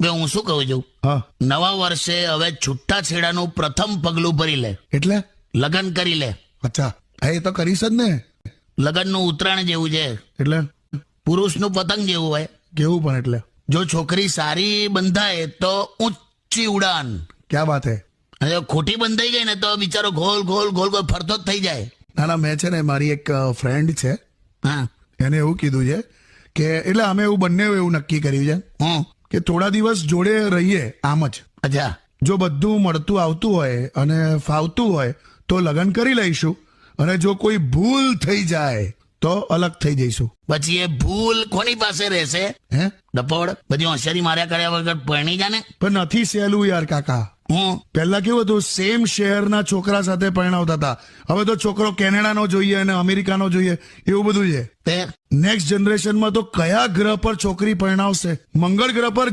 બે હું શું કહું છું, હા નવા વર્ષે હવે છૂટા છેડાનું પ્રથમ પગલું ભરી લે, એટલે લગ્ન કરી લે. અચ્છા હા એ તો કરીશ જ ને. લગ્નનું ઉત્તરાયણ જેવું છે, એટલે પુરુષનું પતંગ જેવું હોય. કેવું પણ એટલે જો છોકરી સારી બંધાય તો ઊંચી ઉડાન, ક્યાં વાત હે. અને જો ખોટી બંધાઈ ગઈ ને તો બિચારો ગોલ ગોલ ગોલ ગોલ ફરતો જ થઈ જાય. ના ના મેં છે ને મારી એક ફ્રેન્ડ છે, હા એને એવું કીધું છે કે એટલે અમે એવું બંને એવું નક્કી કર્યું છે હું કે થોડા દિવસ જોડે રહીએ આમ જ. અચ્છા જો બધું મળતું આવતું હોય અને ફાવતું હોય તો લગ્ન કરી લઈશું, અને જો કોઈ ભૂલ થઈ જાય તો અલગ થઈ જઈશું. પછી એ ભૂલ કોની પાસે રહેશે? હે ડપોડ બધી હોશિયારી માર્યા કર્યા વગર પરણી જા ને. પણ નથી સહેલું યાર કાકા. હું પહેલા કેવું હતું, સેમ શહેરના છોકરા સાથે પરણાવતા હતા. હવે તો છોકરો કેનેડાનો જોઈએ અને અમેરિકાનો જોઈએ, એવું બધું છે. તે નેક્સ્ટ જનરેશનમાં તો કયા ગ્રહ પર છોકરી પરણાવશે? મંગળ ગ્રહ પર